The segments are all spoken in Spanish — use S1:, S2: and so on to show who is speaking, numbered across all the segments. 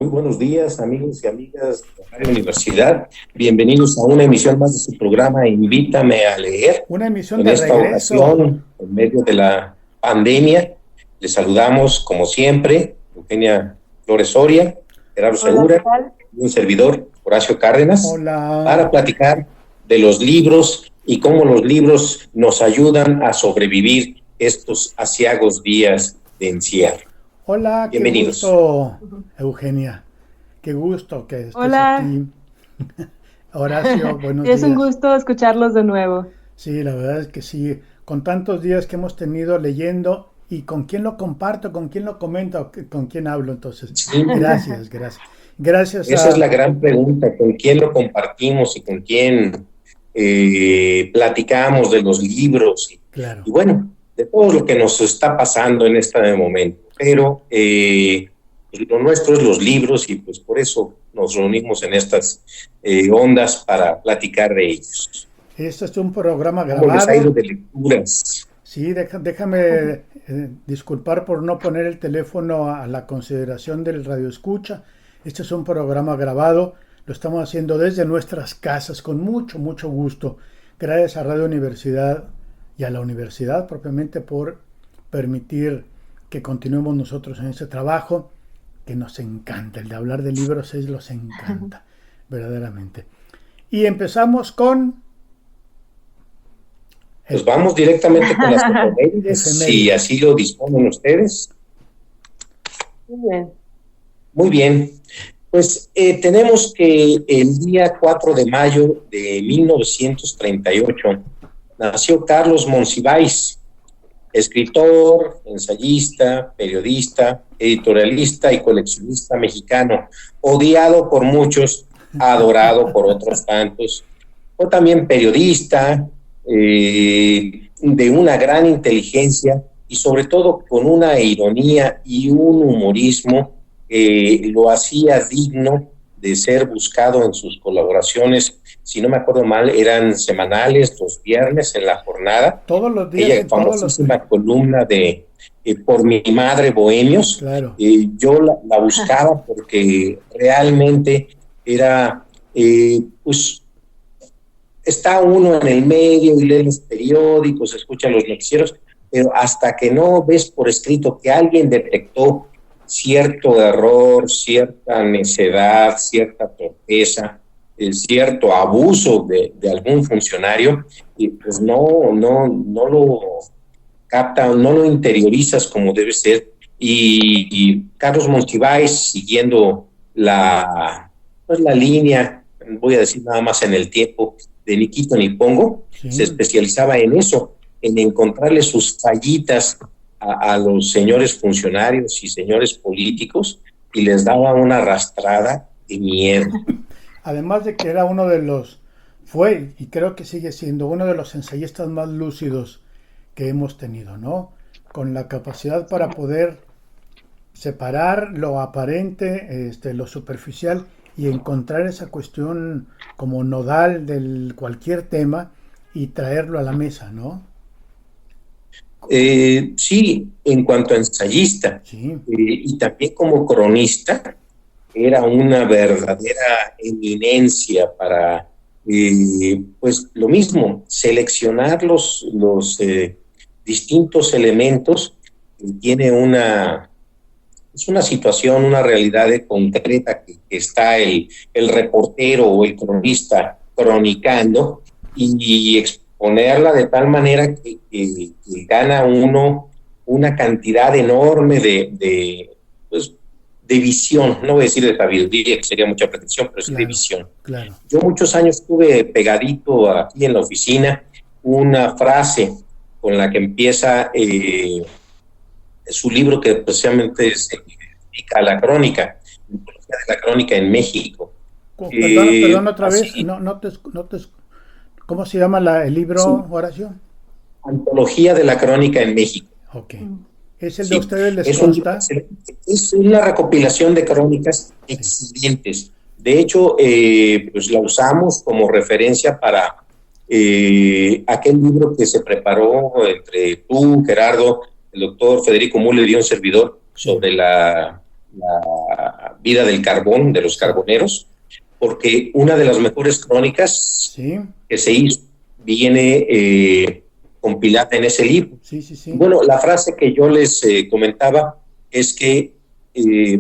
S1: Muy buenos días, amigos y amigas de Radio Universidad. Bienvenidos a una emisión más de su programa Invítame a leer.
S2: Una emisión
S1: En
S2: de
S1: esta
S2: regreso.
S1: ocasión, en medio de la pandemia, les saludamos, como siempre, Eugenia Flores Soria, Gerardo Segura y un servidor, Horacio Cárdenas,
S2: Hola.
S1: para platicar de los libros y cómo los libros nos ayudan a sobrevivir estos aciagos días de encierro.
S2: Hola,
S1: Bienvenidos.
S2: qué gusto, Eugenia. Qué gusto que estés aquí.
S3: Horacio,
S2: buenos días.
S3: Es un gusto escucharlos de nuevo.
S2: Sí, la verdad es que sí. Con tantos días que hemos tenido leyendo, y con quién lo comparto, con quién lo comento, con quién hablo. Entonces,
S1: sí.
S2: Gracias.
S1: Esa es la gran pregunta, ¿con quién lo compartimos y con quién platicamos de los libros?
S2: Claro.
S1: Y bueno, de todo lo que nos está pasando en este momento. Pero lo nuestro es los libros y pues por eso nos reunimos en estas ondas para platicar de ellos.
S2: Este es un programa grabado.
S1: ¿Cómo les ha ido de lecturas?
S2: Sí, déjame disculpar por no poner el teléfono a la consideración del radioescucha. Este es un programa grabado, lo estamos haciendo desde nuestras casas con mucho gusto. Gracias a Radio Universidad y a la universidad propiamente por permitir que continuemos nosotros en este trabajo que nos encanta. El de hablar de libros nos encanta, verdaderamente. Y empezamos con...
S1: Pues vamos directamente con las efemérides, si así lo disponen ustedes.
S3: Muy bien.
S1: Muy bien. Pues tenemos que el día 4 de mayo de 1938 nació Carlos Monsiváis, escritor, ensayista, periodista, editorialista y coleccionista mexicano, odiado por muchos, adorado por otros tantos. Fue también periodista, de una gran inteligencia y sobre todo con una ironía y un humorismo lo hacía digno de ser buscado en sus colaboraciones. Si no me acuerdo mal, eran semanales, los viernes en la jornada.
S2: Todos los días.
S1: Ella, famosísima columna de Por mi madre, Bohemios.
S2: Claro.
S1: Yo la buscaba porque realmente era, pues, está uno en el medio y lee los periódicos, escucha los noticieros, pero hasta que no ves por escrito que alguien detectó cierto error, cierta necedad, cierta torpeza, cierto abuso de algún funcionario, y pues no lo capta, no lo interiorizas como debe ser. Y Carlos Monsiváis, siguiendo la línea, voy a decir nada más en el tiempo, de Ni Quito ni Pongo, sí, se especializaba en eso, en encontrarle sus fallitas a los señores funcionarios y señores políticos y les daba una arrastrada de miedo.
S2: Además de que era fue y creo que sigue siendo uno de los ensayistas más lúcidos que hemos tenido, ¿no? Con la capacidad para poder separar lo aparente, lo superficial y encontrar esa cuestión como nodal de cualquier tema y traerlo a la mesa, ¿no?
S1: Sí, en cuanto a ensayista,
S2: sí.
S1: Y también como cronista, era una verdadera eminencia para, pues lo mismo, seleccionar los distintos elementos. Tiene una situación, una realidad concreta que está el reportero o el cronista cronicando y exponerla de tal manera que gana uno una cantidad enorme de visión, no voy a decir de sabiduría, que sería mucha pretensión, pero sí de visión.
S2: Claro.
S1: Yo muchos años tuve pegadito aquí en la oficina una frase con la que empieza su libro, que precisamente se dedica a la crónica, la crónica en México.
S2: Perdón, otra vez, ¿cómo se llama el libro, sí, Horacio?
S1: Antología de la crónica en México.
S2: Ok. ¿Es el de ustedes les consta?
S1: Es una recopilación de crónicas excelentes. De hecho, pues la usamos como referencia para aquel libro que se preparó entre tú, Gerardo, el doctor Federico Müller y un servidor sobre la la vida del carbón, de los carboneros, porque una de las mejores crónicas
S2: Sí,
S1: que se hizo viene compilada en ese libro.
S2: sí, sí, sí.
S1: Bueno, la frase que yo les comentaba es que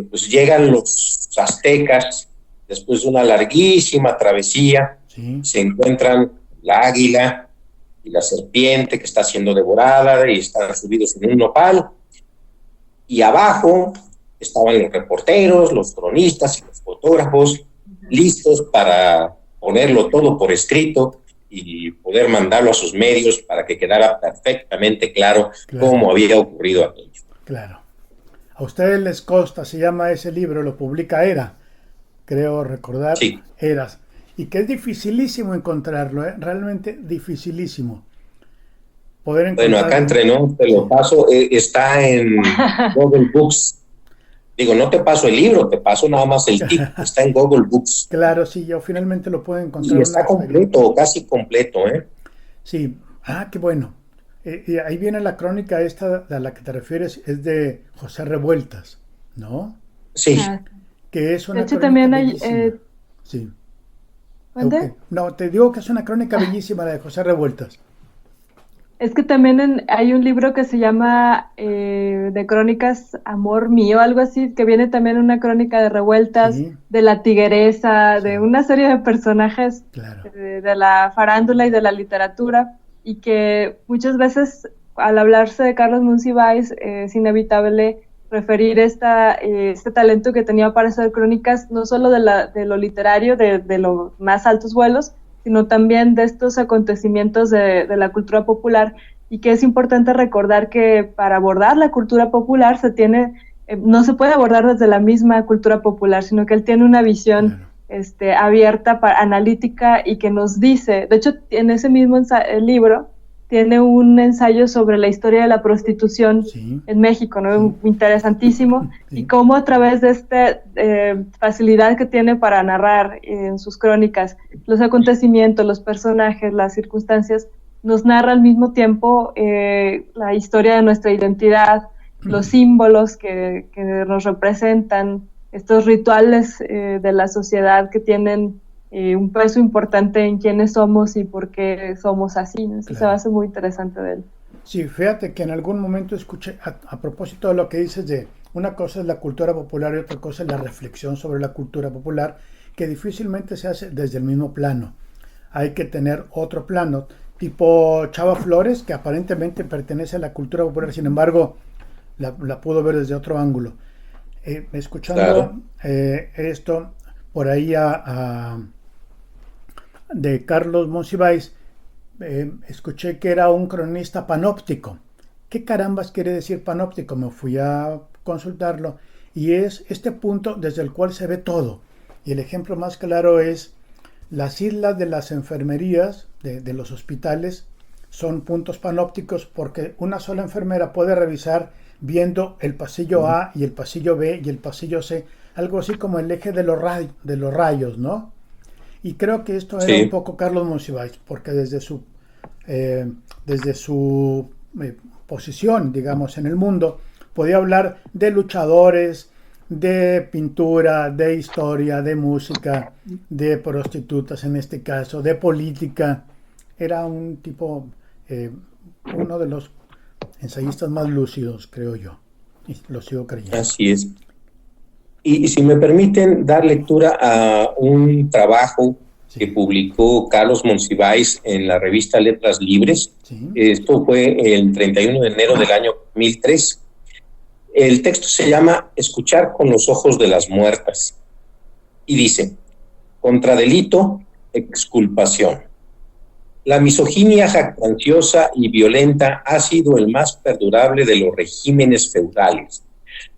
S1: pues llegan los aztecas después de una larguísima travesía,
S2: Sí,
S1: se encuentran la águila y la serpiente que está siendo devorada y están subidos en un nopal, y abajo estaban los reporteros, los cronistas y los fotógrafos listos para ponerlo todo por escrito y poder mandarlo a sus medios para que quedara perfectamente claro cómo había ocurrido aquello.
S2: claro. A ustedes les consta, se llama ese libro, lo publica ERA, creo recordar,
S1: Sí.
S2: ERAS, y que es dificilísimo encontrarlo, realmente dificilísimo. Poder
S1: Bueno,
S2: encontrarlo.
S1: acá entre nos te lo paso, está en Google Books. Digo, no te paso el libro, te paso nada más el título, está en Google Books.
S2: Claro, sí, yo finalmente lo puedo encontrar.
S1: Y está completo, casi completo, ¿eh?
S2: Sí, qué bueno. Y ahí viene la crónica esta a la que te refieres, es de José Revueltas, ¿no?
S1: Sí.
S2: Que es una
S3: De hecho,
S2: crónica
S3: también hay...
S2: bellísima. Sí.
S3: ¿Dónde?
S2: Okay. No, te digo que es una crónica bellísima la de José Revueltas.
S3: Es que también hay un libro que se llama de crónicas Amor Mío, algo así, que viene también una crónica de revueltas,
S2: Sí.
S3: de la tigresa,
S2: Sí.
S3: de una serie de personajes
S2: Claro.
S3: de la farándula y de la literatura, y que muchas veces al hablarse de Carlos Monsiváis es inevitable referir este talento que tenía para hacer crónicas, no solo de lo literario, de los más altos vuelos, sino también de estos acontecimientos de la cultura popular, y que es importante recordar que para abordar la cultura popular no se puede abordar desde la misma cultura popular, sino que él tiene una visión abierta, analítica, y que nos dice, de hecho en ese mismo libro tiene un ensayo sobre la historia de la prostitución en México, ¿no? Interesantísimo, y cómo a través de esta facilidad que tiene para narrar en sus crónicas los acontecimientos, los personajes, las circunstancias, nos narra al mismo tiempo la historia de nuestra identidad, los símbolos que nos representan, estos rituales de la sociedad que tienen un peso importante en quiénes somos y por qué somos así, ¿no? Eso se me hace muy interesante de él.
S2: Sí, fíjate que en algún momento escuché, a propósito de lo que dices de una cosa es la cultura popular y otra cosa es la reflexión sobre la cultura popular, que difícilmente se hace desde el mismo plano. Hay que tener otro plano, tipo Chava Flores, que aparentemente pertenece a la cultura popular, sin embargo, la pudo ver desde otro ángulo. Escuchando esto, por ahí de Carlos Monsiváis, escuché que era un cronista panóptico. ¿Qué carambas quiere decir panóptico? Me fui a consultarlo y es este punto desde el cual se ve todo. Y el ejemplo más claro es las islas de las enfermerías, de los hospitales, son puntos panópticos porque una sola enfermera puede revisar viendo el pasillo A y el pasillo B y el pasillo C, algo así como el eje de los rayos, ¿no? Y creo que esto era un poco Carlos Monsiváis, porque desde su posición, digamos, en el mundo, podía hablar de luchadores, de pintura, de historia, de música, de prostitutas en este caso, de política. Era un tipo, uno de los ensayistas más lúcidos, creo yo, y lo sigo creyendo.
S1: Así es. Y si me permiten dar lectura a un trabajo que publicó Carlos Monsiváis en la revista Letras Libres. Esto fue el 31 de enero del año 2003. El texto se llama Escuchar con los ojos de las muertas y dice: contra delito, exculpación. La misoginia jactanciosa y violenta ha sido el más perdurable de los regímenes feudales.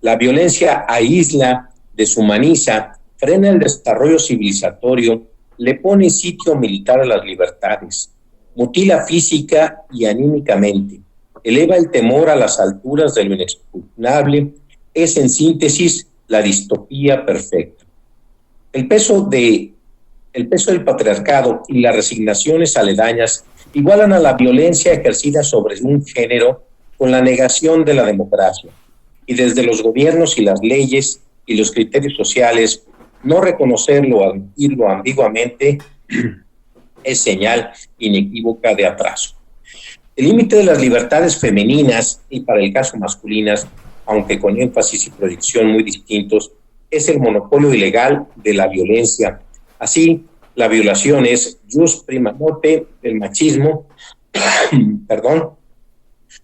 S1: La violencia aísla, deshumaniza, frena el desarrollo civilizatorio, le pone sitio militar a las libertades, mutila física y anímicamente, eleva el temor a las alturas de lo inexpugnable, es en síntesis la distopía perfecta. El peso del patriarcado y las resignaciones aledañas igualan a la violencia ejercida sobre un género con la negación de la democracia, y desde los gobiernos y las leyes y los criterios sociales, no reconocerlo o admitirlo ambiguamente es señal inequívoca de atraso. El límite de las libertades femeninas y para el caso masculinas, aunque con énfasis y proyección muy distintos, es el monopolio ilegal de la violencia. Así, la violación es jus prima note del machismo,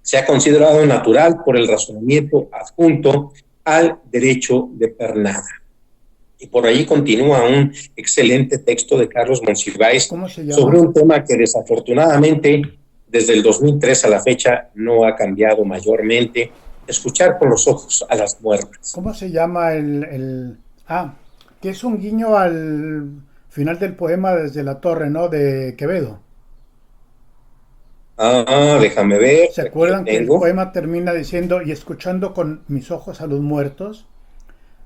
S1: se ha considerado natural por el razonamiento adjunto al derecho de pernada. Y por ahí continúa un excelente texto de Carlos Monsiváis sobre un tema que desafortunadamente desde el 2003 a la fecha no ha cambiado mayormente: escuchar con los ojos a las muertas.
S2: ¿Cómo se llama que es un guiño al final del poema Desde la Torre, ¿no? De Quevedo.
S1: Déjame ver.
S2: ¿Se acuerdan que el poema termina diciendo, y escuchando con mis ojos a los muertos?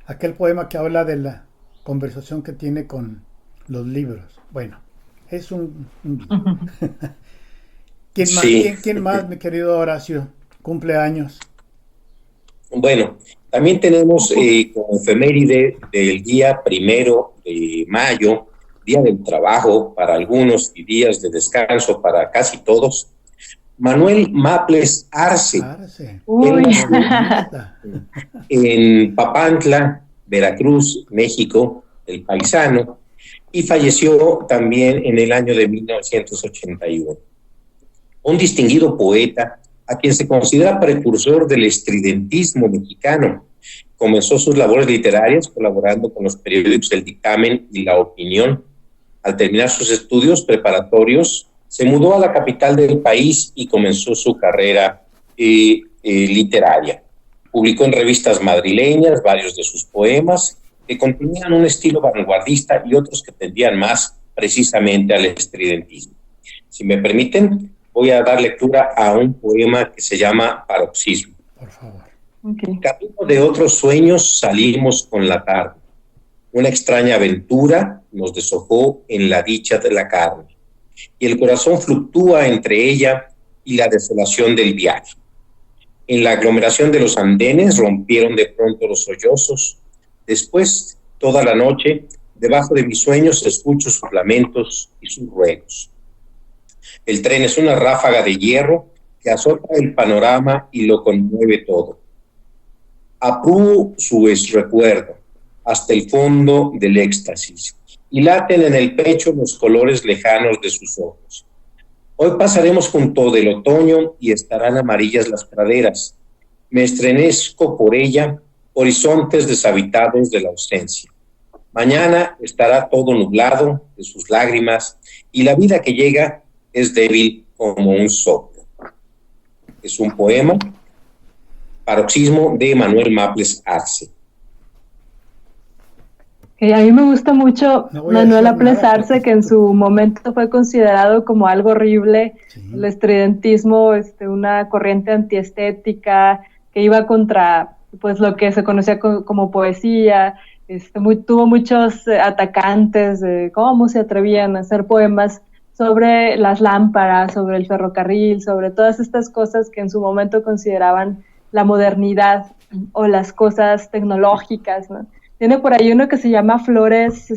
S2: Aquel poema que habla de la conversación que tiene con los libros. Bueno, es un ¿Quién más, mi querido Horacio, cumple años?
S1: Bueno, también tenemos como efeméride del día 1 de mayo, Día del Trabajo para algunos y días de descanso para casi todos, Manuel Maples Arce. En Papantla, Veracruz, México, el paisano, y falleció también en el año de 1981. Un distinguido poeta a quien se considera precursor del estridentismo mexicano. Comenzó sus labores literarias colaborando con los periódicos El Dictamen y La Opinión. Al terminar sus estudios preparatorios, se mudó a la capital del país y comenzó su carrera literaria. Publicó en revistas madrileñas varios de sus poemas que contenían un estilo vanguardista y otros que tendían más precisamente al estridentismo. Si me permiten, voy a dar lectura a un poema que se llama Paroxismo.
S2: Por favor.
S3: Okay.
S1: Camino de otros sueños salimos con la tarde. Una extraña aventura nos deshojó en la dicha de la carne, y el corazón fluctúa entre ella y la desolación del viaje. En la aglomeración de los andenes rompieron de pronto los sollozos. Después, toda la noche, debajo de mis sueños escucho sus lamentos y sus ruegos. El tren es una ráfaga de hierro que azota el panorama y lo conmueve todo. Apruebo su recuerdo hasta el fondo del éxtasis y laten en el pecho los colores lejanos de sus ojos. Hoy pasaremos junto del otoño y estarán amarillas las praderas. Me estremezco por ella, horizontes deshabitados de la ausencia. Mañana estará todo nublado de sus lágrimas y la vida que llega es débil como un soplo. Es un poema, Paroxismo, de Manuel Maples Arce.
S3: A mí me gusta mucho Manuel Maples Arce, que en su momento fue considerado como algo horrible, sí. El estridentismo, una corriente antiestética que iba contra pues lo que se conocía como poesía, tuvo muchos atacantes de cómo se atrevían a hacer poemas sobre las lámparas, sobre el ferrocarril, sobre todas estas cosas que en su momento consideraban la modernidad o las cosas tecnológicas, ¿no? Tiene por ahí uno que se llama Flores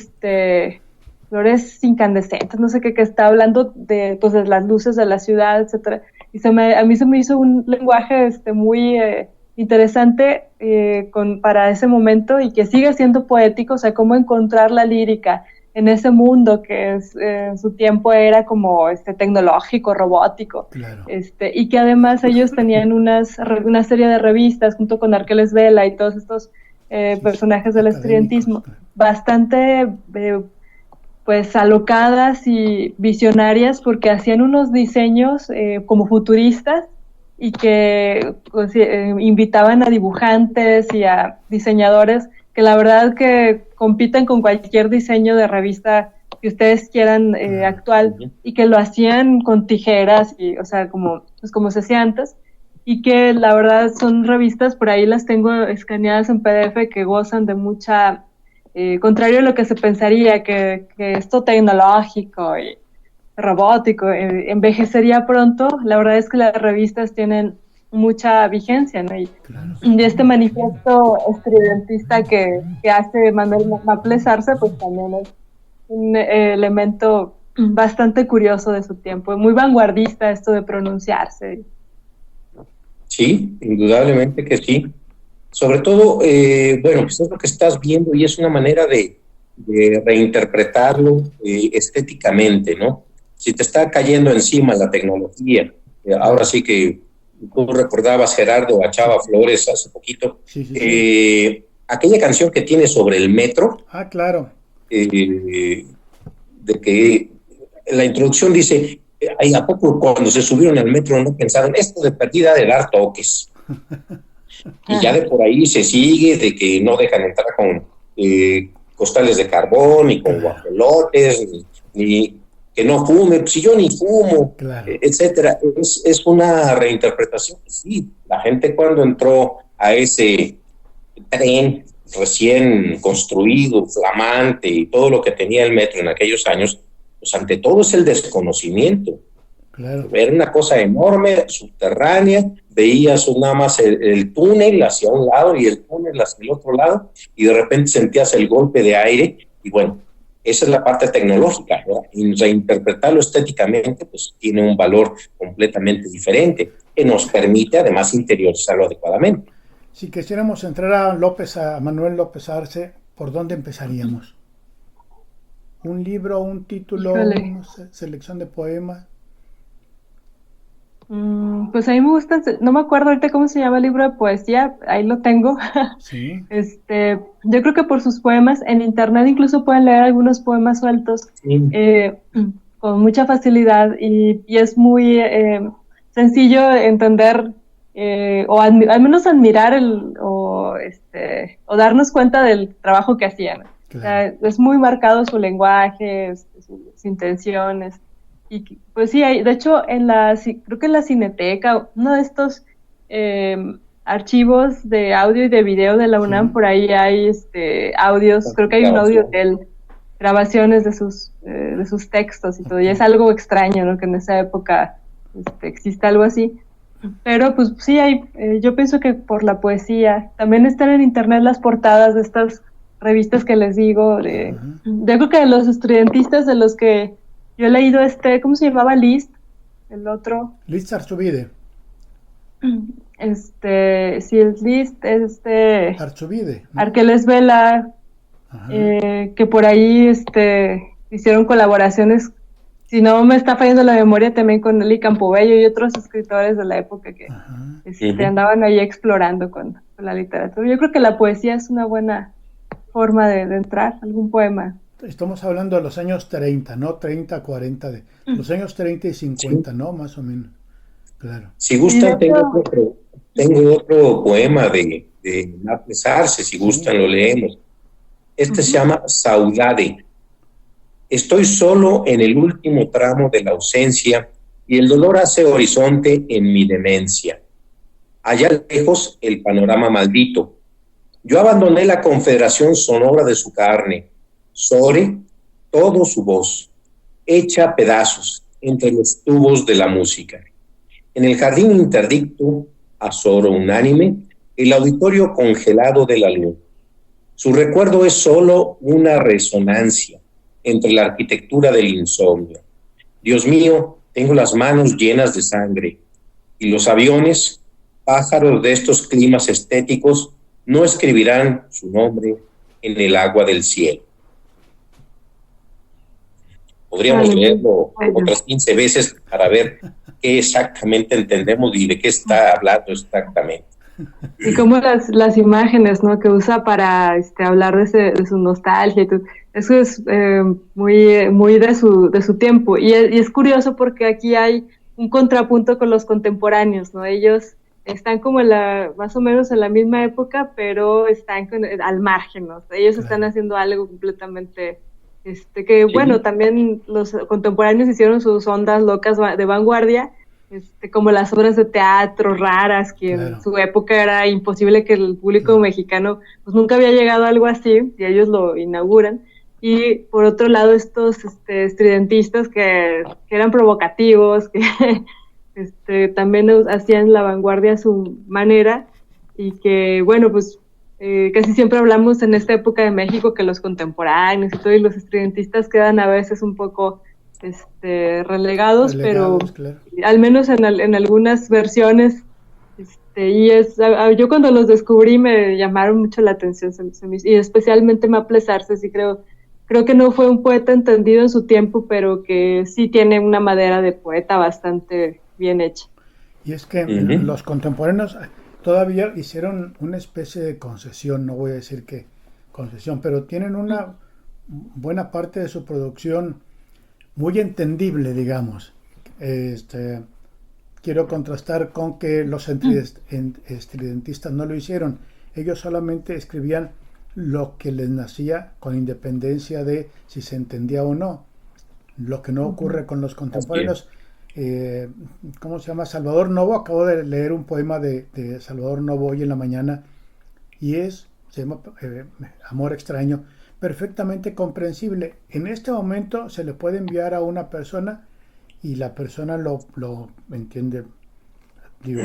S3: incandescentes, no sé qué, que está hablando de las luces de la ciudad, etcétera. Y a mí se me hizo un lenguaje muy interesante para ese momento y que sigue siendo poético, o sea, cómo encontrar la lírica en ese mundo que en su tiempo era como tecnológico, robótico, claro. Y que además ellos tenían una serie de revistas junto con Arqueles Vela y todos estos personajes del estridentismo, bastante pues alocadas y visionarias, porque hacían unos diseños como futuristas y que invitaban a dibujantes y a diseñadores que la verdad que compiten con cualquier diseño de revista que ustedes quieran actual, y que lo hacían con tijeras y, o sea, como se hacía antes, y que la verdad son revistas, por ahí las tengo escaneadas en PDF, que gozan de mucha, contrario a lo que se pensaría, que esto tecnológico y robótico envejecería pronto. La verdad es que las revistas tienen mucha vigencia, ¿no?
S2: Claro.
S3: Y este manifiesto estridentista que hace Manuel Maples Arce, pues también es un elemento bastante curioso de su tiempo, muy vanguardista esto de pronunciarse.
S1: Sí, indudablemente que sí. Sobre todo, bueno, pues es lo que estás viendo y es una manera de reinterpretarlo estéticamente, ¿no? Si te está cayendo encima la tecnología, ahora sí que tú recordabas Gerardo a Chava Flores hace poquito, aquella canción que tiene sobre el metro,
S2: claro.
S1: De que la introducción dice, ¿a poco cuando se subieron al metro no pensaron esto de perdida de dar toques? Y ya de por ahí se sigue de que no dejan entrar con costales de carbón, ni con guapelotes, ni que no fume, pues si yo ni fumo, etcétera. Es una reinterpretación. Sí, la gente cuando entró a ese tren recién construido, flamante, y todo lo que tenía el metro en aquellos años, pues ante todo es el desconocimiento.
S2: Claro.
S1: Era una cosa enorme, subterránea, veías nada más el túnel hacia un lado y el túnel hacia el otro lado, y de repente sentías el golpe de aire, y bueno, esa es la parte tecnológica, ¿verdad? Y reinterpretarlo estéticamente, pues tiene un valor completamente diferente, que nos permite además interiorizarlo adecuadamente.
S2: Si quisiéramos entrar a Manuel López Arce, ¿por dónde empezaríamos? ¿Un libro, un título, una selección de poemas?
S3: Pues a mí me gusta, no me acuerdo ahorita cómo se llama el libro de poesía, ahí lo tengo.
S2: Sí.
S3: Yo creo que por sus poemas, en internet incluso pueden leer algunos poemas sueltos con mucha facilidad y es muy sencillo entender o al menos admirar o darnos cuenta del trabajo que hacían. Claro. O sea, es muy marcado su lenguaje, sus intenciones. Y pues sí, de hecho, creo que en la Cineteca, uno de estos archivos de audio y de video de la UNAM, por ahí hay audios, creo que hay un audio de él, grabaciones de sus textos y todo, y es algo extraño, ¿no? Que en esa época exista algo así. Pero pues sí, yo pienso que por la poesía, también están en internet las portadas de estas revistas que les digo, yo creo que de los estudiantistas de los que yo he leído ¿cómo se llamaba? Liszt, el otro.
S2: Liszt Arzubide.
S3: Sí, es Liszt,
S2: Arzubide, ¿no?
S3: Arqueles Vela, que por ahí hicieron colaboraciones, si no me está fallando la memoria, también con Eli Campobello y otros escritores de la época que andaban ahí explorando con la literatura. Yo creo que la poesía es una buena forma de entrar, algún poema.
S2: Estamos hablando de los años 30, ¿no? 30, 40, los años 30 y 50, ¿no? Más o menos. Claro.
S1: Si gustan, tengo otro poema de Maples Arce, si gustan lo leemos. Se llama Saudade. Estoy solo en el último tramo de la ausencia y el dolor hace horizonte en mi demencia. Allá lejos el panorama maldito. Yo abandoné la confederación sonora de su carne, sobre todo su voz, hecha a pedazos entre los tubos de la música. En el jardín interdicto, azoro unánime, el auditorio congelado de la luz. Su recuerdo es solo una resonancia entre la arquitectura del insomnio. Dios mío, tengo las manos llenas de sangre, y los aviones, pájaros de estos climas estéticos, no escribirán su nombre en el agua del cielo. Podríamos leerlo otras 15 veces para ver qué exactamente entendemos y de qué está hablando exactamente.
S3: Y como las imágenes, ¿no? Que usa para hablar de su nostalgia. Eso es muy de su tiempo. Y es curioso porque aquí hay un contrapunto con los contemporáneos, ¿no? Ellos están como más o menos en la misma época, pero están al margen, ¿no? Ellos están haciendo algo completamente... que bueno, también los contemporáneos hicieron sus ondas locas de vanguardia, como las obras de teatro raras, que en su época era imposible que el público mexicano pues nunca había llegado a algo así, y ellos lo inauguran. Y por otro lado estos estridentistas que eran provocativos, también hacían la vanguardia a su manera, y que, bueno, pues casi siempre hablamos en esta época de México que los contemporáneos y todo, y los estridentistas quedan a veces un poco relegados, pero
S2: claro.
S3: al menos en algunas versiones, yo cuando los descubrí me llamaron mucho la atención, y especialmente Maple Sarces, y creo que no fue un poeta entendido en su tiempo, pero que sí tiene una madera de poeta bastante bien hecha.
S2: Y es que los contemporáneos todavía hicieron una especie de concesión, no voy a decir que concesión, pero tienen una buena parte de su producción muy entendible, digamos. Quiero contrastar con que los estridentistas no lo hicieron. Ellos solamente escribían lo que les nacía con independencia de si se entendía o no. Lo que no ocurre con los contemporáneos. ¿Cómo se llama? Salvador Novo. Acabo de leer un poema de Salvador Novo hoy en la mañana y se llama Amor extraño, perfectamente comprensible. En este momento se le puede enviar a una persona y la persona lo entiende, digo,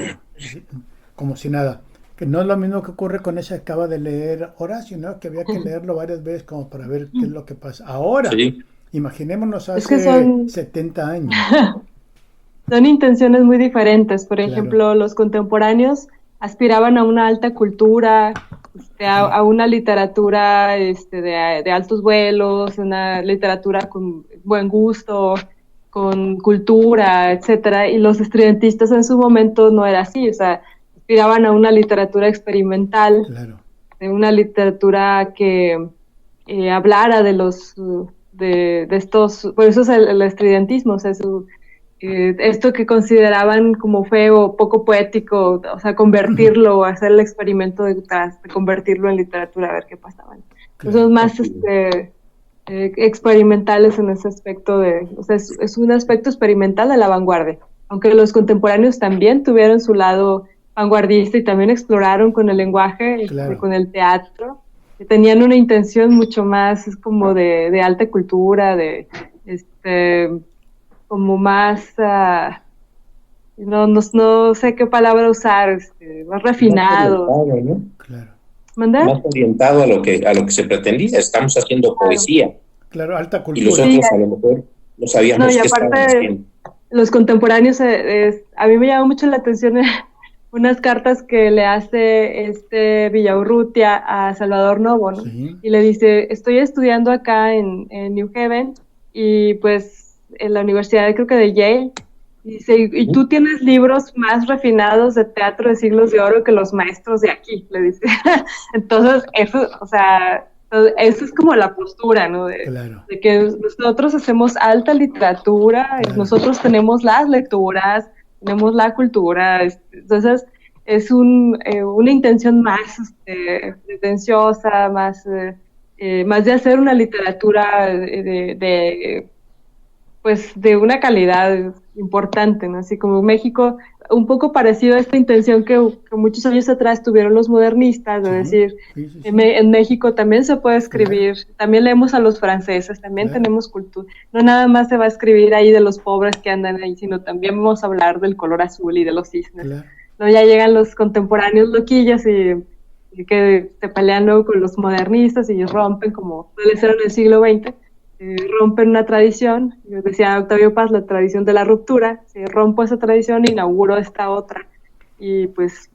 S2: como si nada. Que no es lo mismo que ocurre con ese que acaba de leer Horacio, ¿no? Que había que leerlo varias veces como para ver qué es lo que pasa. Ahora, imaginémonos hace 70 años.
S3: Son intenciones muy diferentes. Por ejemplo, los contemporáneos aspiraban a una alta cultura, a una literatura de altos vuelos, una literatura con buen gusto, con cultura, etcétera, y los estridentistas en su momento no era así, o sea, aspiraban a una literatura experimental, una literatura que hablara de estos, por eso es el estridentismo, o sea, esto que consideraban como feo, poco poético, o sea, convertirlo, hacer el experimento de convertirlo en literatura, a ver qué pasaba. Son más experimentales en ese aspecto o sea, es un aspecto experimental de la vanguardia, aunque los contemporáneos también tuvieron su lado vanguardista y también exploraron con el lenguaje, con el teatro, que tenían una intención mucho más como de alta cultura, como más, no sé qué palabra usar, más refinado.
S1: ¿No? Más orientado a lo que se pretendía. Estamos haciendo poesía.
S2: Claro, alta cultura.
S1: Y los otros a lo mejor no sabíamos qué estaban haciendo.
S3: Los contemporáneos, a mí me llamó mucho la atención unas cartas que le hace Villaurrutia a Salvador Novo, ¿no? Y le dice, estoy estudiando acá en New Haven, y pues en la universidad creo que de Yale, y dice, y tú tienes libros más refinados de teatro de siglos de oro que los maestros de aquí, le dice. Entonces, eso es como la postura, ¿no? De que nosotros hacemos alta literatura, nosotros tenemos las lecturas, tenemos la cultura, entonces es una intención más pretenciosa, más de hacer una literatura pues de una calidad importante, ¿no? Así como México, un poco parecido a esta intención que muchos años atrás tuvieron los modernistas, de decir, en México también se puede escribir, también leemos a los franceses, también tenemos cultura, no nada más se va a escribir ahí de los pobres que andan ahí, sino también vamos a hablar del color azul y de los cisnes. ¿No? Ya llegan los contemporáneos loquillos y que se pelean luego con los modernistas y rompen, como suele ser en el siglo XX, rompen una tradición. Yo decía Octavio Paz, la tradición de la ruptura, rompo esa tradición, inauguro esta otra, y pues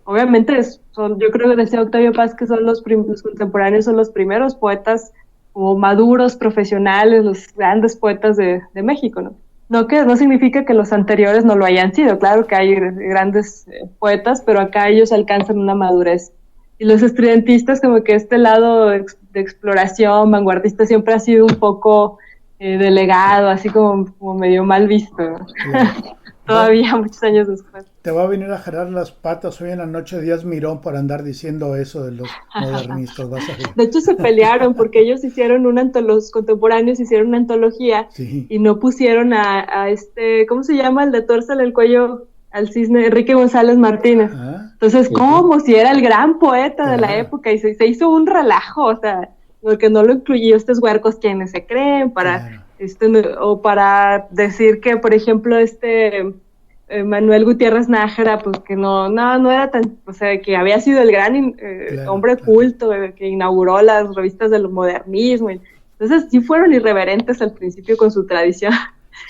S3: obviamente yo creo que decía Octavio Paz que son los contemporáneos, son los primeros poetas como maduros, profesionales, los grandes poetas de México, ¿no? No significa que los anteriores no lo hayan sido, claro que hay grandes poetas, pero acá ellos alcanzan una madurez. Y los estridentistas, como que este lado de exploración vanguardista siempre ha sido un poco delegado, así como medio mal visto, ¿no? Todavía muchos años después.
S2: Te va a venir a jalar las patas hoy en la noche Díaz Mirón por andar diciendo eso de los modernistas, vas a ver.
S3: De hecho se pelearon porque ellos hicieron los contemporáneos hicieron una antología y no pusieron a ¿cómo se llama? El de Tuérzale el cuello al cisne, Enrique González Martínez. Entonces, ¿cómo? Si era el gran poeta de la época, y se hizo un relajo, o sea, porque no lo incluyó estos huercos quienes se creen, para o para decir que, por ejemplo, Manuel Gutiérrez Nájera, pues que no era tan, o sea, que había sido el gran hombre culto, que inauguró las revistas del modernismo. Entonces sí fueron irreverentes al principio con su tradición,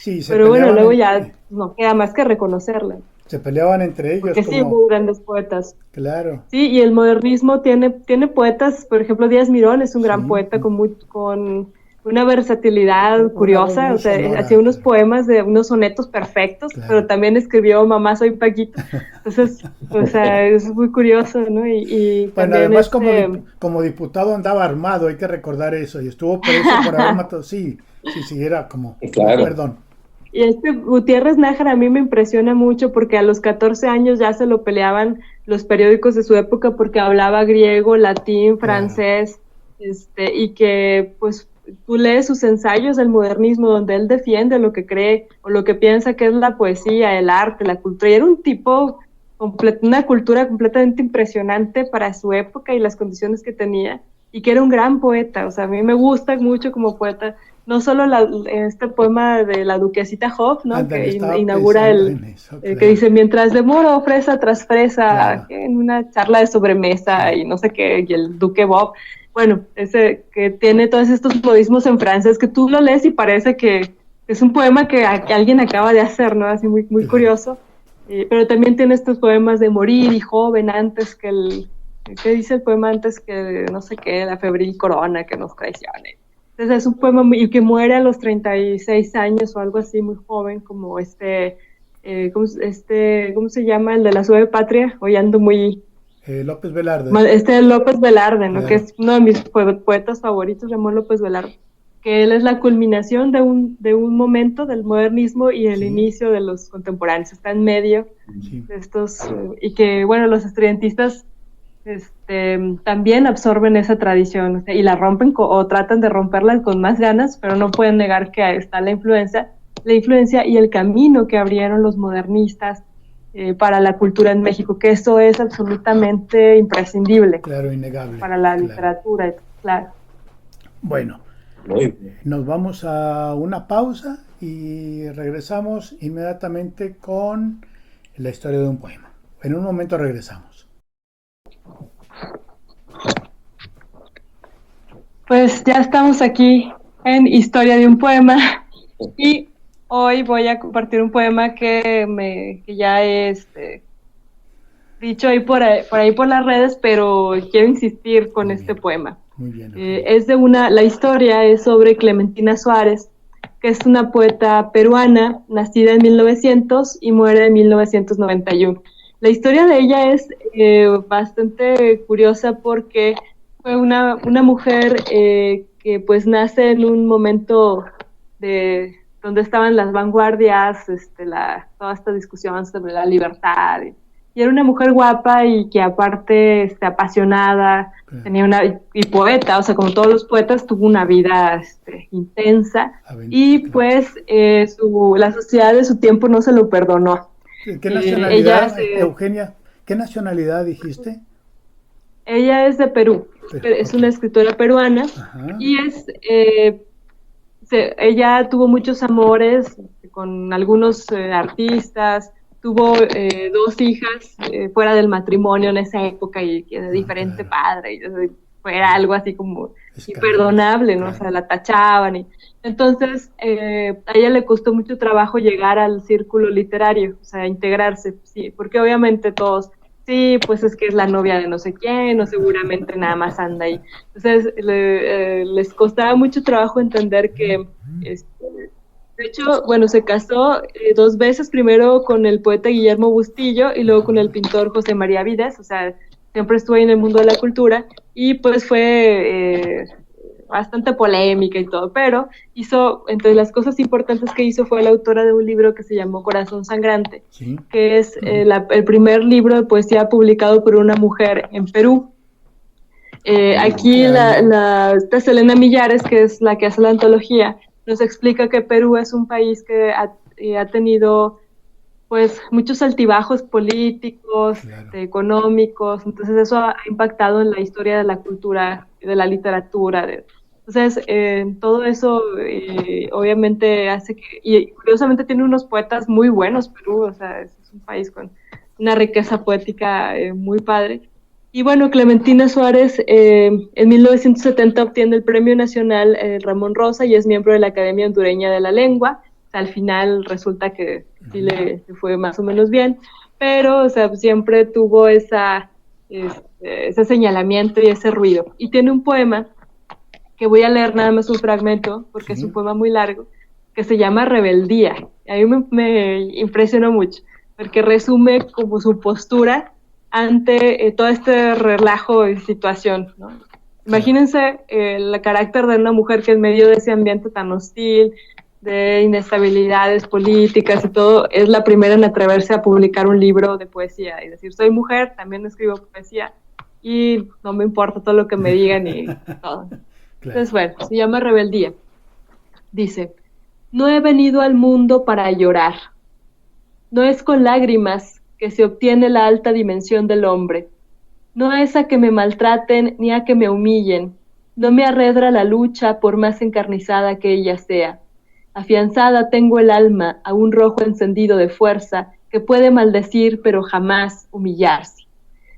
S2: sí,
S3: pero bueno, luego ya no queda más que reconocerla.
S2: Se peleaban entre ellos.
S3: Porque sí hubo grandes poetas.
S2: Claro.
S3: Sí, y el modernismo tiene poetas, por ejemplo, Díaz Mirón es un gran poeta con una versatilidad curiosa, o sea, sonora, hacía unos poemas de unos sonetos perfectos, pero también escribió Mamá soy Paquito. Entonces, o sea, es muy curioso, ¿no? Y
S2: bueno, además como diputado andaba armado, hay que recordar eso, y estuvo preso por haber matado, sí, era como,
S1: claro.
S2: Perdón.
S3: Y Gutiérrez Nájera a mí me impresiona mucho porque a los 14 años ya se lo peleaban los periódicos de su época porque hablaba griego, latín, francés, y que pues tú lees sus ensayos del modernismo donde él defiende lo que cree o lo que piensa que es la poesía, el arte, la cultura, y era un tipo, una cultura completamente impresionante para su época y las condiciones que tenía, y que era un gran poeta. O sea, a mí me gusta mucho como poeta, no solo este poema de la duquesita Hoff, ¿no?
S2: Andale,
S3: que inaugura que dice, mientras demoro fresa tras fresa, en una charla de sobremesa y no sé qué, y el duque Bob, bueno, ese que tiene todos estos modismos en francés que tú lo lees y parece que es un poema que alguien acaba de hacer, ¿no? Así muy, muy curioso. Pero también tiene estos poemas de morir y joven antes que ¿qué dice el poema antes que no sé qué, la febril corona que nos traicione? Entonces es un poema y que muere a los 36 años o algo así, muy joven, como ¿cómo se llama? El de la Suave Patria, hoy ando muy...
S2: López Velarde.
S3: López Velarde, ¿no? Claro. Que es uno de mis poetas favoritos, Ramón López Velarde, que él es la culminación de un momento del modernismo y el inicio de los contemporáneos, está en medio de estos, y que, bueno, los estudiantistas también absorben esa tradición, o sea, y la rompen o tratan de romperla con más ganas, pero no pueden negar que está la influencia y el camino que abrieron los modernistas para la cultura en México, que eso es absolutamente imprescindible.
S2: Claro, innegable.
S3: Para la literatura, claro.
S2: Bueno, nos vamos a una pausa y regresamos inmediatamente con la historia de un poema. En un momento regresamos.
S3: Pues ya estamos aquí en Historia de un Poema y hoy voy a compartir un poema que ya he dicho ahí por las redes, pero quiero insistir con este poema.
S2: Muy bien.
S3: La historia es sobre Clementina Suárez, que es una poeta peruana, nacida en 1900 y muere en 1991. La historia de ella es bastante curiosa porque fue una mujer que pues nace en un momento donde estaban las vanguardias, toda esta discusión sobre la libertad, y era una mujer guapa y que aparte apasionada, tenía y poeta, o sea, como todos los poetas, tuvo una vida intensa, y pues la sociedad de su tiempo no se lo perdonó.
S2: ¿Qué nacionalidad, Eugenia? ¿Qué nacionalidad dijiste?
S3: Ella es de Perú, es una escritora peruana. Ajá. Y ella tuvo muchos amores con algunos artistas, tuvo 2 hijas fuera del matrimonio en esa época y de diferente padre, y era algo así como imperdonable, ¿no? Claro. O sea, la tachaban. Entonces, a ella le costó mucho trabajo llegar al círculo literario, o sea, integrarse, sí, porque obviamente todos... Sí, pues es que es la novia de no sé quién, o seguramente nada más anda ahí. Entonces, les costaba mucho trabajo entender que, de hecho, bueno, se casó 2 veces, primero con el poeta Guillermo Bustillo y luego con el pintor José María Vides, o sea, siempre estuvo ahí en el mundo de la cultura, y pues fue bastante polémica y todo, pero entre las cosas importantes que hizo fue la autora de un libro que se llamó Corazón Sangrante, ¿sí? Que es el primer libro de poesía publicado por una mujer en Perú. Aquí esta Selena Millares, que es la que hace la antología, nos explica que Perú es un país que ha tenido pues muchos altibajos políticos, claro, económicos, entonces eso ha impactado en la historia de la cultura, de la literatura, Entonces, todo eso obviamente hace que, y curiosamente tiene unos poetas muy buenos Perú, o sea, es un país con una riqueza poética muy padre. Y bueno, Clementina Suárez en 1970 obtiene el Premio Nacional Ramón Rosa y es miembro de la Academia Hondureña de la Lengua. O sea, al final resulta que sí le fue más o menos bien, pero o sea, siempre tuvo ese señalamiento y ese ruido. Y tiene un poema que voy a leer nada más un fragmento, porque es un poema muy largo, que se llama Rebeldía. A mí me impresionó mucho, porque resume como su postura ante todo este relajo y situación, ¿no? Imagínense el carácter de una mujer que en medio de ese ambiente tan hostil, de inestabilidades políticas y todo, es la primera en atreverse a publicar un libro de poesía y decir, soy mujer, también escribo poesía y no me importa todo lo que me digan y todo. Entonces, bueno, se llama Rebeldía. Dice, no he venido al mundo para llorar. No es con lágrimas que se obtiene la alta dimensión del hombre. No es a que me maltraten ni a que me humillen. No me arredra la lucha por más encarnizada que ella sea. Afianzada tengo el alma a un rojo encendido de fuerza que puede maldecir pero jamás humillarse.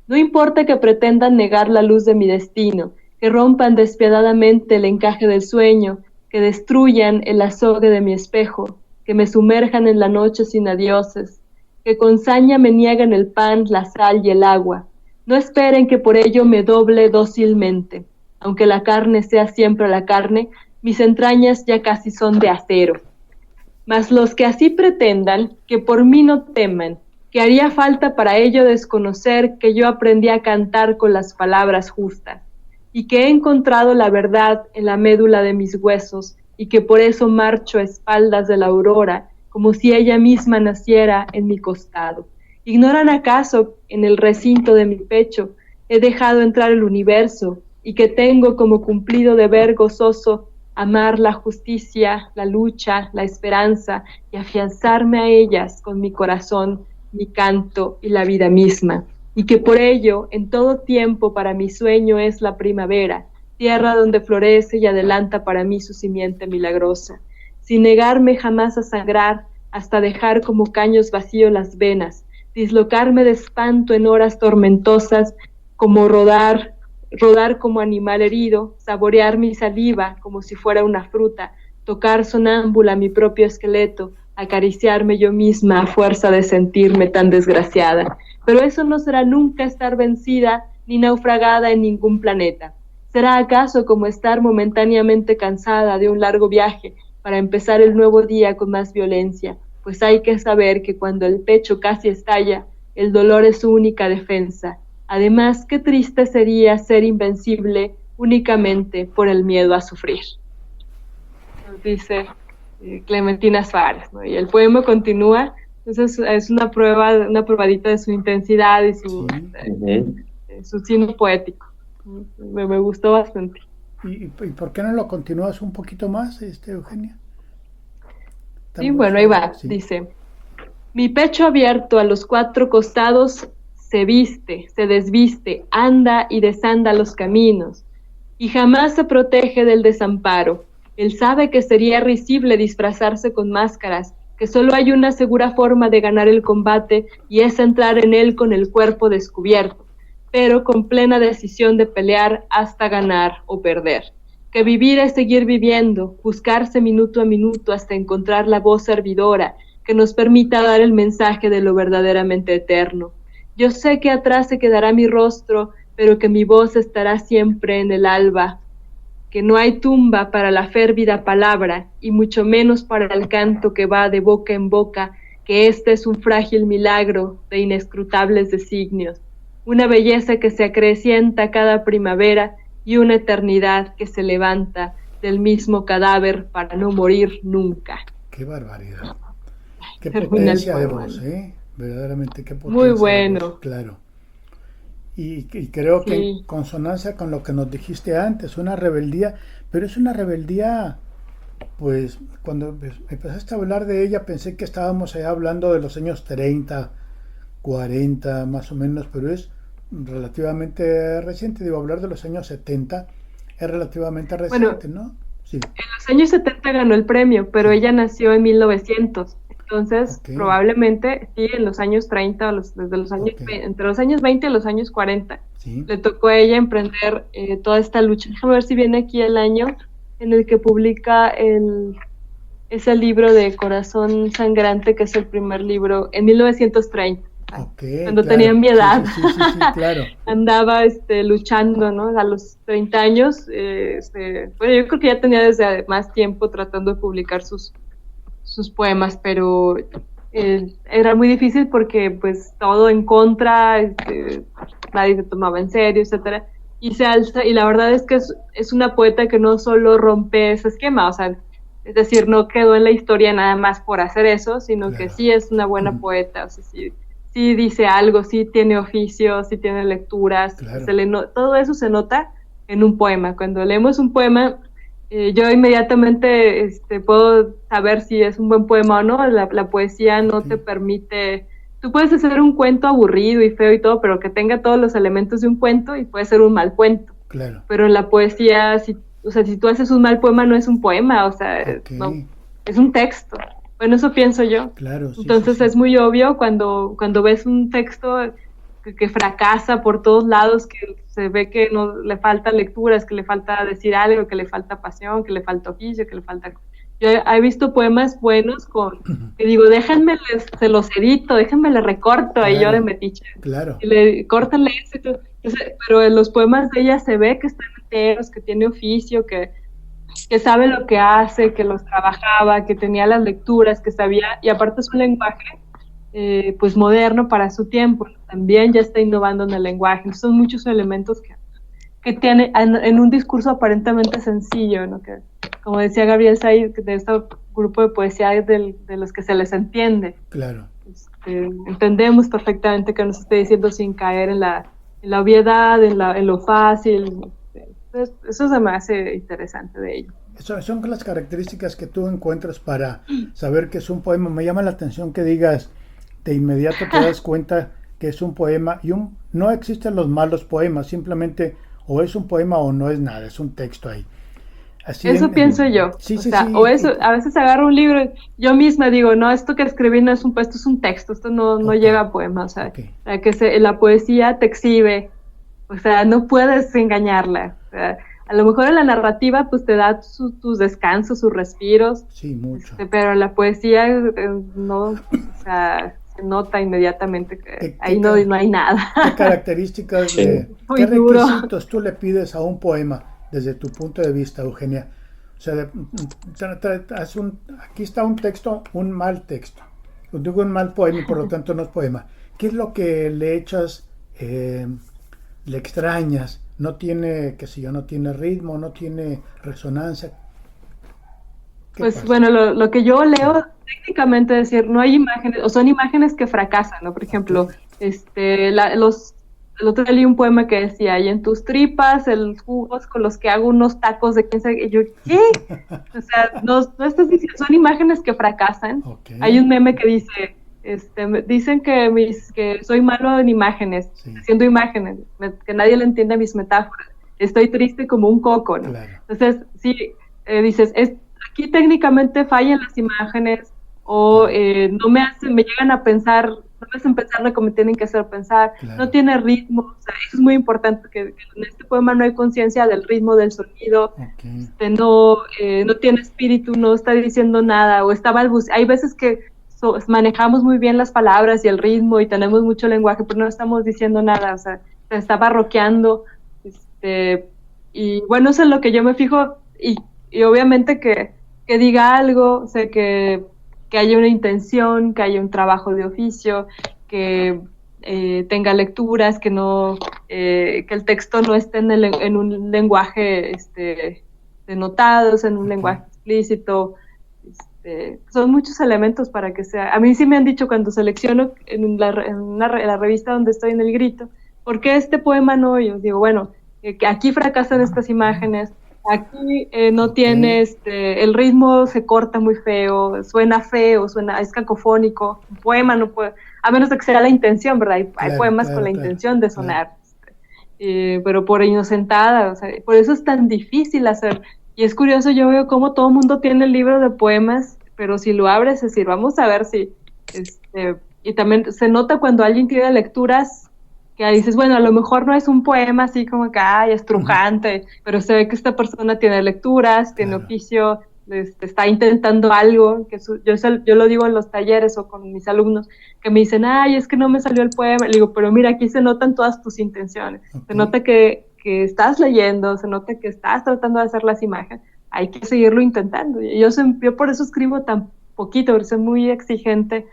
S3: No importa que pretendan negar la luz de mi destino, que rompan despiadadamente el encaje del sueño, que destruyan el azogue de mi espejo, que me sumerjan en la noche sin adioses, que con saña me nieguen el pan, la sal y el agua. No esperen que por ello me doble dócilmente. Aunque la carne sea siempre la carne, mis entrañas ya casi son de acero. Mas los que así pretendan, que por mí no teman, que haría falta para ello desconocer que yo aprendí a cantar con las palabras justas, y que he encontrado la verdad en la médula de mis huesos, y que por eso marcho a espaldas de la aurora, como si ella misma naciera en mi costado. ¿Ignoran acaso en el recinto de mi pecho he dejado entrar el universo, y que tengo como cumplido deber gozoso amar la justicia, la lucha, la esperanza, y afianzarme a ellas con mi corazón, mi canto y la vida misma? Y que por ello, en todo tiempo para mi sueño es la primavera, tierra donde florece y adelanta para mí su simiente milagrosa, sin negarme jamás a sangrar, hasta dejar como caños vacíos las venas, dislocarme de espanto en horas tormentosas, como rodar como animal herido, saborear mi saliva como si fuera una fruta, tocar sonámbula mi propio esqueleto, acariciarme yo misma a fuerza de sentirme tan desgraciada. Pero eso no será nunca estar vencida ni naufragada en ningún planeta. ¿Será acaso como estar momentáneamente cansada de un largo viaje para empezar el nuevo día con más violencia? Pues hay que saber que cuando el pecho casi estalla, el dolor es su única defensa. Además, qué triste sería ser invencible únicamente por el miedo a sufrir. Nos dice Clementina Suárez, ¿no? Y el poema continúa. Entonces es una probadita de su intensidad y su signo poético. Me gustó bastante.
S2: ¿Y por qué no lo continúas un poquito más, Eugenia?
S3: Sí, bueno, ahí va. Sí. Dice, mi pecho abierto a los cuatro costados se viste, se desviste, anda y desanda los caminos, y jamás se protege del desamparo. Él sabe que sería risible disfrazarse con máscaras, que solo hay una segura forma de ganar el combate y es entrar en él con el cuerpo descubierto, pero con plena decisión de pelear hasta ganar o perder. Que vivir es seguir viviendo, buscarse minuto a minuto hasta encontrar la voz servidora que nos permita dar el mensaje de lo verdaderamente eterno. Yo sé que atrás se quedará mi rostro, pero que mi voz estará siempre en el alba, que no hay tumba para la férvida palabra, y mucho menos para el canto que va de boca en boca, que este es un frágil milagro de inescrutables designios, una belleza que se acrecienta cada primavera y una eternidad que se levanta del mismo cadáver para no morir nunca.
S2: ¡Qué barbaridad! ¡Qué potencia de voz, ¿eh? Verdaderamente, qué potencia.
S3: Muy bueno.
S2: Claro. Y creo que en consonancia con lo que nos dijiste antes, una rebeldía, pero es una rebeldía, pues cuando empezaste a hablar de ella pensé que estábamos allá hablando de los años 30, 40 más o menos, pero es relativamente reciente. Digo, hablar de los años 70 es relativamente reciente, ¿no? Sí.
S3: En los años 70 ganó el premio, pero ella nació en 1900. Entonces, probablemente, sí, en los años 30, desde los años, entre los años 20 y los años 40, le tocó a ella emprender toda esta lucha. Déjame ver si viene aquí el año en el que publica ese libro de Corazón Sangrante, que es el primer libro, en 1930. Cuando tenía mi edad,
S2: sí, claro.
S3: andaba luchando, ¿no? A los 30 años, bueno, yo creo que ya tenía desde más tiempo tratando de publicar sus poemas, pero era muy difícil porque pues todo en contra, nadie se tomaba en serio, etcétera, y se alza, y la verdad es que es una poeta que no solo rompe ese esquema, o sea, es decir, no quedó en la historia nada más por hacer eso, sino que sí es una buena poeta, o sea, sí dice algo, sí tiene oficio, sí tiene lecturas, todo eso se nota en un poema. Cuando leemos un poema, yo inmediatamente puedo saber si es un buen poema o no. La poesía no te permite, tú puedes hacer un cuento aburrido y feo y todo, pero que tenga todos los elementos de un cuento, y puede ser un mal cuento.
S2: Claro.
S3: Pero en la poesía, si tú haces un mal poema, no es un poema, o sea, no, es un texto. Bueno, eso pienso yo.
S2: Claro, sí,
S3: entonces es muy obvio cuando ves un texto que fracasa por todos lados, que se ve que no le falta lecturas, que le falta decir algo, que le falta pasión, que le falta oficio, que le falta... Yo he visto poemas buenos que digo, déjenme, se los edito, déjenme le recorto, ahí yo de metiche.
S2: Claro.
S3: Y córtenle eso. Pero en los poemas de ella se ve que están enteros, que tiene oficio, que sabe lo que hace, que los trabajaba, que tenía las lecturas, que sabía, y aparte es un lenguaje pues moderno para su tiempo, también ya está innovando en el lenguaje. Son muchos elementos que tiene en un discurso aparentemente sencillo, ¿no? Que, como decía Gabriel Said, de este grupo de poesía de los que se les entiende.
S2: Claro.
S3: Entendemos perfectamente que nos esté diciendo sin caer en la obviedad, en lo fácil. Eso se me hace interesante de ello.
S2: Son las características que tú encuentras para saber que es un poema. Me llama la atención que digas, de inmediato te das cuenta que es un poema, y no existen los malos poemas, simplemente o es un poema o no es nada, es un texto ahí. Así
S3: eso pienso yo. O eso, a veces agarro un libro, yo misma digo, no, esto que escribí no es un esto es un texto, esto no llega a poema, o sea, la poesía te exhibe, o sea, no puedes engañarla, o sea, a lo mejor en la narrativa pues te da tus descansos, sus respiros,
S2: sí, mucho.
S3: Pero en la poesía no, o sea, se nota inmediatamente que ahí no hay nada.
S2: ¿Qué características, qué requisitos tú le pides a un poema desde tu punto de vista, Eugenia? O sea, aquí está un texto, un mal texto. Digo un mal poema y por lo tanto no es poema. ¿Qué es lo que le echas, le extrañas? No tiene, qué sé yo, no tiene ritmo, no tiene resonancia.
S3: Pues pasa? Bueno, lo que yo leo técnicamente es decir, no hay imágenes, o son imágenes que fracasan, ¿no? Por ejemplo, el otro día leí un poema que decía, y en tus tripas, el jugos con los que hago unos tacos de quién sabe, y yo, ¿qué? O sea, no estás diciendo, son imágenes que fracasan. Hay un meme que dice, dicen que soy malo en imágenes, haciendo imágenes, que nadie le entiende mis metáforas, estoy triste como un coco, ¿no?
S2: Claro.
S3: Entonces, sí, dices, aquí técnicamente fallan las imágenes, o no me llegan a pensar, no me hacen pensar lo que me tienen que hacer pensar, no tiene ritmo, o sea, eso es muy importante, que en este poema no hay conciencia del ritmo, del sonido, no tiene espíritu, no está diciendo nada, o está balbuceando. Hay veces que manejamos muy bien las palabras y el ritmo y tenemos mucho lenguaje, pero no estamos diciendo nada, o sea, se está barroqueando, y bueno, eso es lo que yo me fijo, y obviamente que diga algo, o sea, que haya una intención, que haya un trabajo de oficio, que tenga lecturas, que el texto no esté en un lenguaje denotados, en un lenguaje explícito. Son muchos elementos para que sea. A mí sí me han dicho cuando selecciono en la revista donde estoy en El Grito, ¿por qué este poema no? Yo digo, bueno, que aquí fracasan estas imágenes, aquí no tiene, el ritmo se corta muy feo, es cacofónico, un poema no puede, a menos de que sea la intención, ¿verdad? Hay poemas con la intención de sonar. pero por inocentada, o sea, por eso es tan difícil hacer. Y es curioso, yo veo cómo todo el mundo tiene el libro de poemas, pero si lo abres, es decir, vamos a ver si, y también se nota cuando alguien tiene lecturas que dices, bueno, a lo mejor no es un poema así como que, ay, estrujante, pero se ve que esta persona tiene lecturas, tiene oficio, está intentando algo, que yo lo digo en los talleres o con mis alumnos, que me dicen, ay, es que no me salió el poema, le digo, pero mira, aquí se notan todas tus intenciones, se nota que estás leyendo, se nota que estás tratando de hacer las imágenes, hay que seguirlo intentando. Yo por eso escribo tan poquito, porque soy muy exigente,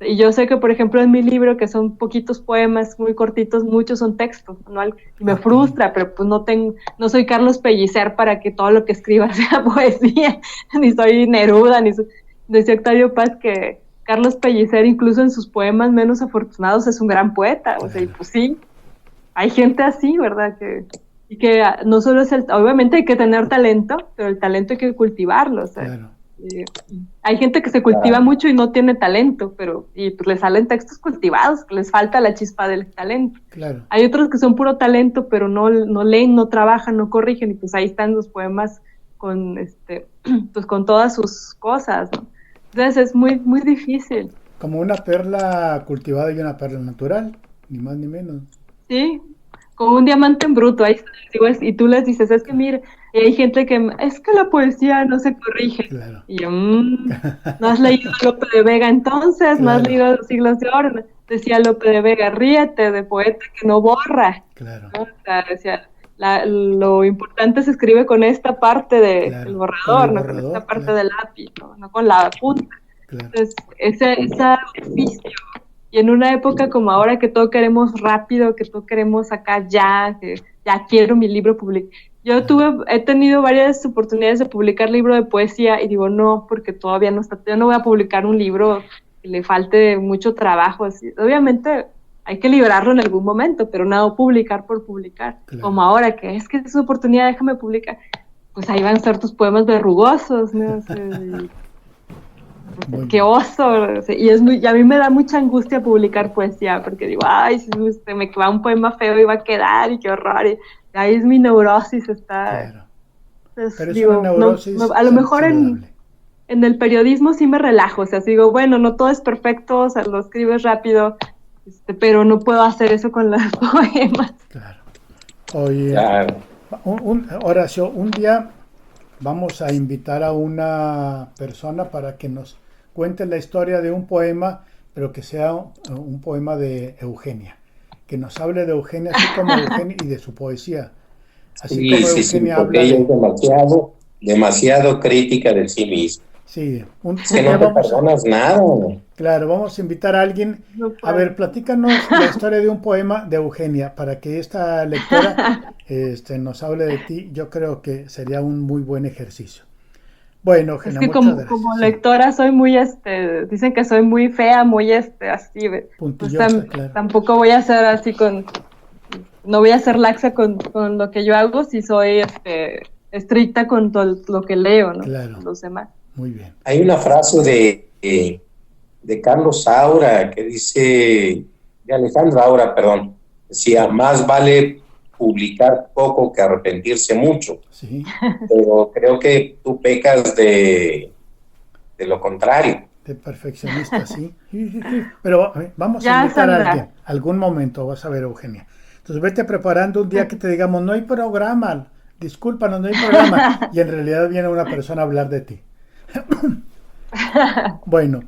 S3: y yo sé que, por ejemplo, en mi libro, que son poquitos poemas muy cortitos, muchos son textos, ¿no? Y me frustra, pero pues no soy Carlos Pellicer para que todo lo que escriba sea poesía, ni soy Neruda, decía Octavio Paz que Carlos Pellicer, incluso en sus poemas menos afortunados, es un gran poeta, o sea, y pues sí, hay gente así, ¿verdad? Y que no solo es obviamente hay que tener talento, pero el talento hay que cultivarlo, o sea, hay gente que se cultiva mucho y no tiene talento, y pues le salen textos cultivados, que les falta la chispa del talento.
S2: Claro.
S3: Hay otros que son puro talento, pero no leen, no trabajan, no corrigen, y pues ahí están los poemas con pues con todas sus cosas, ¿no? Entonces es muy, muy difícil.
S2: Como una perla cultivada y una perla natural, ni más ni menos.
S3: Sí, como un diamante en bruto, ahí está, y tú les dices, es que mire, y hay gente que, es que la poesía no se corrige.
S2: Claro.
S3: Y yo, ¿no has leído a Lope de Vega entonces? ¿No has leído Los siglos de oro? Decía Lope de Vega, ríete de poeta que no borra.
S2: Claro.
S3: ¿No? O sea, decía, lo importante se escribe con esta parte del borrador, no con esta parte del lápiz, no con la punta.
S2: Claro.
S3: Entonces, ese oficio. Y en una época como ahora que todo queremos rápido, que todo queremos acá ya, que ya quiero mi libro publicado. He tenido varias oportunidades de publicar libro de poesía y digo no, porque todavía no está, yo no voy a publicar un libro que le falte mucho trabajo. Así. Obviamente hay que liberarlo en algún momento, pero no publicar por publicar. Claro. Como ahora, que es una oportunidad, déjame publicar. Pues ahí van a estar tus poemas verrugosos, ¿no? Qué oso, y a mí me da mucha angustia publicar poesía, porque digo, ay, si me queda un poema feo y va a quedar, y qué horror, y ahí es mi neurosis,
S2: Claro.
S3: Entonces,
S2: pero digo, es una neurosis
S3: a lo mejor en el periodismo sí me relajo, o sea, digo, bueno, no todo es perfecto, o sea, lo escribes rápido, pero no puedo hacer eso con los poemas.
S2: Claro. Oye, Horacio, un día vamos a invitar a una persona para que nos cuente la historia de un poema, pero que sea un poema de Eugenia. Que nos hable de Eugenia, así como Eugenia, y de su poesía. Así como Eugenia
S1: porque ella es demasiado crítica de sí misma.
S2: Sí,
S1: es que no te perdonas nada.
S2: Claro, vamos a invitar a alguien. A ver, platícanos la historia de un poema de Eugenia para que esta lectora nos hable de ti. Yo creo que sería un muy buen ejercicio. Bueno, Eugenia,
S3: es que como lectora soy muy, dicen que soy muy fea, muy, así.
S2: Puntillosa, claro.
S3: Tampoco voy a ser así no voy a ser laxa con lo que yo hago si soy, estricta con todo lo que leo, ¿no?
S2: Claro.
S3: Con los demás.
S2: Muy bien.
S1: Hay una frase de Carlos Saura que dice, de Alejandro Saura, perdón, decía, más vale publicar poco que arrepentirse mucho.
S2: Sí.
S1: Pero creo que tú pecas de lo contrario.
S2: De perfeccionista, sí. Pero vamos a invitar a alguien. Algún momento, vas a ver, Eugenia. Entonces vete preparando un día que te digamos, no hay programa, discúlpanos, no hay programa. Y en realidad viene una persona a hablar de ti. Bueno,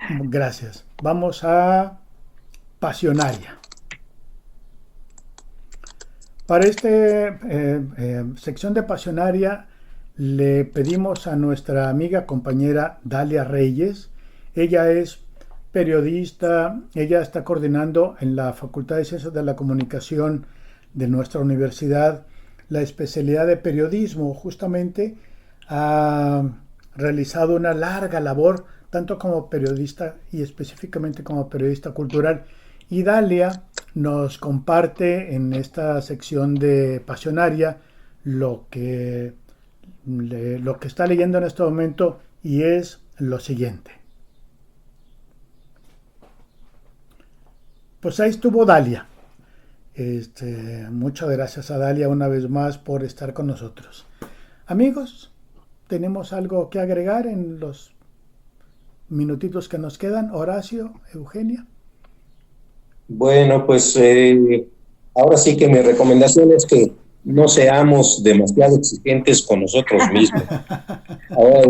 S2: gracias. Vamos a Pasionaria. Para esta sección de Pasionaria le pedimos a nuestra amiga compañera Dalia Reyes. Ella es periodista, ella está coordinando en la Facultad de Ciencias de la Comunicación de nuestra universidad la especialidad de periodismo. Justamente ha realizado una larga labor, tanto como periodista y específicamente como periodista cultural. Y Dalia nos comparte en esta sección de Pasionaria lo que está leyendo en este momento, y es lo siguiente. Pues ahí estuvo Dalia. Muchas gracias a Dalia una vez más por estar con nosotros. Amigos, ¿tenemos algo que agregar en los minutitos que nos quedan? Horacio, Eugenia.
S1: Bueno, pues ahora sí que mi recomendación es que no seamos demasiado exigentes con nosotros mismos. Ahora,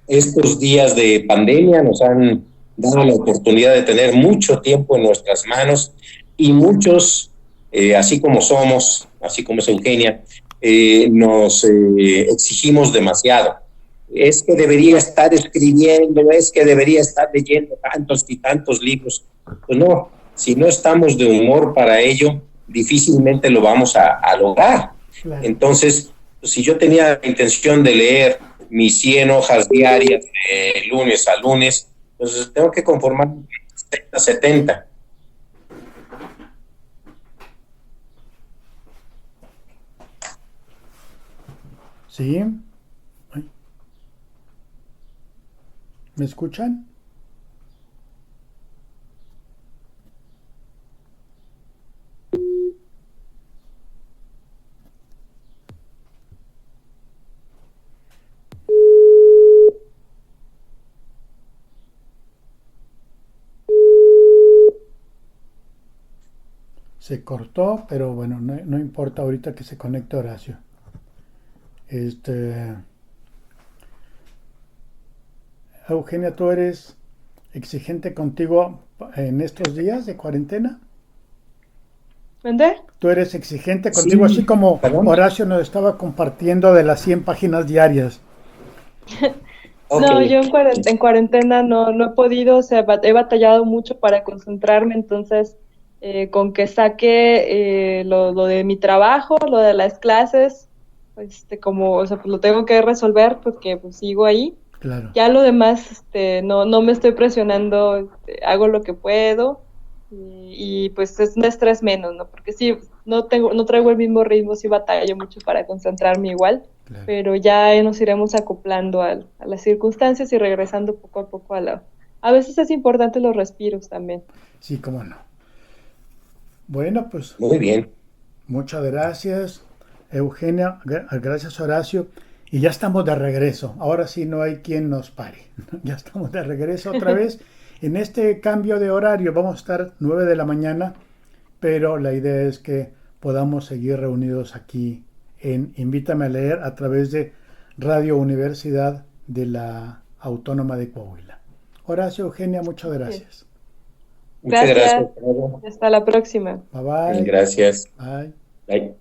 S1: estos días de pandemia nos han dado la oportunidad de tener mucho tiempo en nuestras manos y muchos, así como somos, así como es Eugenia, nos exigimos demasiado. Es que debería estar escribiendo, es que debería estar leyendo tantos y tantos libros. Pues no, si no estamos de humor para ello, difícilmente lo vamos a lograr.
S2: Claro.
S1: Entonces, si yo tenía la intención de leer mis 100 hojas diarias de lunes a lunes, pues tengo que conformarme con 70.
S2: ¿Sí? Ay. ¿Me escuchan? Se cortó, pero bueno, no importa ahorita que se conecte Horacio. Eugenia, ¿tú eres exigente contigo en estos días de cuarentena?
S3: ¿Vende?
S2: ¿Tú eres exigente contigo,
S1: Sí,
S2: así como
S1: perdón.
S2: Horacio nos estaba compartiendo de las 100 páginas diarias?
S1: Ok.
S3: No, yo en cuarentena no he podido, o sea, he batallado mucho para concentrarme, entonces con que saque lo de mi trabajo, lo de las clases, como, o sea, pues lo tengo que resolver porque pues sigo ahí.
S2: Claro,
S3: Ya lo demás, no me estoy presionando, hago lo que puedo pues es un estrés menos, ¿no? Porque sí, no traigo el mismo ritmo, sí batallo mucho para concentrarme igual,
S2: claro.
S3: pero ya nos iremos acoplando a las circunstancias y regresando poco a poco a veces es importante los respiros también.
S2: Sí, cómo no. Bueno, pues
S1: Muy bien.
S2: muchas gracias, Eugenia. Gracias, Horacio. Y ya estamos de regreso. Ahora sí no hay quien nos pare. Ya estamos de regreso otra vez. En este cambio de horario vamos a estar 9 de la mañana, pero la idea es que podamos seguir reunidos aquí en Invítame a leer a través de Radio Universidad de la Autónoma de Coahuila. Horacio, Eugenia, muchas gracias.
S1: Muchas
S3: Gracias,
S1: gracias.
S3: hasta la próxima.
S2: Bye bye.
S1: Gracias.
S2: Bye.
S1: Bye.